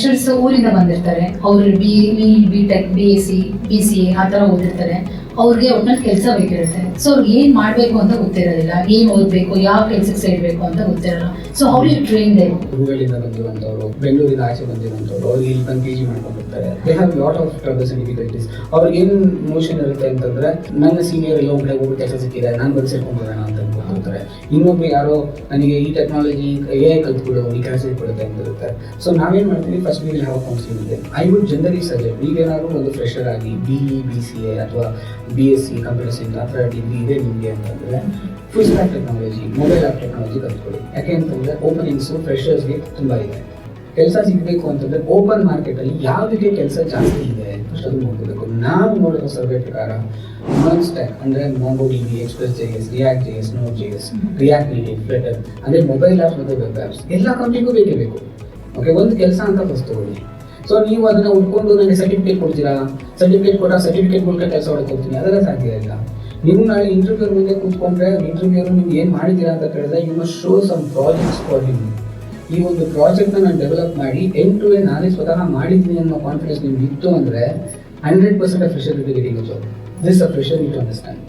Freshers ಊರಿಂದ ಬಂದಿರ್ತಾರೆ, ಅವ್ರು BTech, BSc, BCA ಆ ಥರ ಓದಿರ್ತಾರೆ. ಅವ್ರಿಗೆ ಒಟ್ಟಿನಲ್ಲಿ ಕೆಲಸ ಬೇಕಿರುತ್ತೆ. ಸೊ ಅವ್ರಿಗೆ ಏನು ಮಾಡಬೇಕು ಅಂತ ಗೊತ್ತಿರೋದಿಲ್ಲ, ಏನು ಓದಬೇಕು, ಯಾವ ಕೆಲಸಕ್ಕೆ ಸೇರಬೇಕು ಅಂತ ಗೊತ್ತಿರಲ್ಲ. So how you train them? ರೂರಲಿಂದ ಬಂದಿರುವಂಥವ್ರು, ಬೆಂಗಳೂರಿಂದ ಆಚೆ ಬಂದಿರುವಂಥವ್ರು, ಅವ್ರು ಇಲ್ಲಿ ಬಂದು PG ಮಾಡ್ಕೊಂಡಿರ್ತಾರೆ. They have lot of troubles and difficulties. ಅವ್ರಿಗೆ ಏನು ಮೋಷನ್ ಇರುತ್ತೆ ಅಂತಂದ್ರೆ, ನನ್ನ ಸೀನಿಯರ್ ಎಲ್ಲ ಒಬ್ಬಳೆ ಹೋಗಿ ಕೆಲಸ ಸಿಕ್ಕಿದೆ, ನಾನು ಬಂದು ಸೇರ್ಕೊಂಡ್ಬರೋಣ ಅಂತ ಅನ್ಕೊಂಡಿರ್ತಾರೆ. ಇನ್ನೊಬ್ರು ಯಾರೋ ನನಗೆ ಈ ಟೆಕ್ನಾಲಜಿ AI ಕಲ್ತ್ಬಿಡು, ಈ ಕೆಲಸ ಇಟ್ಬಿಡುತ್ತೆ ಅಂತ ಇರುತ್ತೆ. ಸೊ ನಾವೇನು ಮಾಡ್ತೀವಿ, first will have a counselling ಇದೆ. ಐ ವುಡ್ ಜನರಲಿ ಸಜೆಸ್ಟ್, ಈಗೇನಾದ್ರು ಒಂದು ಫ್ರೆಶರ್ ಆಗಿ BE, BCA ಅಥವಾ BSc ಕಂಪ್ಯೂಟರ್ ಸೈನ್ಸ್ ಆ ಥರ ಡಿಗ್ರಿ ಇದೆ ನಿಮಗೆ ಅಂತಂದರೆ, full stack technology, mobile app technology ಕಲ್ತ್ಕೊಳ್ಳಿ. ಯಾಕೆ ಅಂತಂದರೆ ಓಪನಿಂಗ್ಸು ಫ್ರೆಶರ್ಸ್ಗೆ ತುಂಬ ಇದೆ. ಕೆಲಸ ಸಿಗಬೇಕು ಅಂತಂದರೆ ಓಪನ್ ಮಾರ್ಕೆಟಲ್ಲಿ ಯಾವುದಕ್ಕೆ ಕೆಲಸ ಜಾಸ್ತಿ ಇದೆ ಫಸ್ಟ್ ಅದು ನೋಡಬೇಕು. ನಾವು ನೋಡೋ ಸರ್ವೆ ಪ್ರಕಾರ ನಾನ್ ಸ್ಟ್ಯಾಕ್ ಅಂದರೆ MongoDB, Express.js, React.js, Node.js, React Native, Flutter ಅಂದರೆ ಮೊಬೈಲ್ ಆ್ಯಪ್ಸ್ ಮತ್ತು ವೆಬ್ ಆ್ಯಪ್ಸ್ ಎಲ್ಲ ಕಂಪ್ನಿಗೂ ಬೇಕೇ ಬೇಕು. ಓಕೆ, ಒಂದು ಕೆಲಸ ಅಂತ ಫಸ್ಟ್ ತಗೊಳ್ಳಿ. ಸೊ ನೀವು ಅದನ್ನು ಉಟ್ಕೊಂಡು ನನಗೆ ಸರ್ಟಿಫಿಕೇಟ್ ಕೊಡ್ತೀರಾ, ಸರ್ಟಿಫಿಕೇಟ್ ಕೊಟ್ಟ ಸರ್ಟಿಫಿಕೇಟ್ ಮೂಲಕ ಕೆಲಸ ಹೊಡಕ್ಕೆ ಹೋಗ್ತೀನಿ, ಅದೆಲ್ಲ ಸಾಧ್ಯ ಇಲ್ಲ. ನೀವು ನಾಳೆ ಇಂಟರ್ವ್ಯೂ ಮುಂದೆ ಕೂತ್ಕೊಂಡ್ರೆ ಇಂಟರ್ವ್ಯೂ ನೀವು ಏನು ಮಾಡಿದ್ದೀರಾ ಅಂತ ಕೇಳಿದ್ರೆ, you must show some projects for him. ಈ ಒಂದು ಪ್ರಾಜೆಕ್ಟ್ನ ನಾನು ಡೆವಲಪ್ ಮಾಡಿ ಎಂಡ್ ಟು ಎಂಡ್ ನಾನೇ ಸ್ವತಃ ಮಾಡಿದ್ದೀನಿ ಅನ್ನೋ ಕಾನ್ಫಿಡೆನ್ಸ್ ನಿಮ್ಗೆ ಇತ್ತು ಅಂದರೆ 100% fresher will be getting a job. This a fresher need to understand.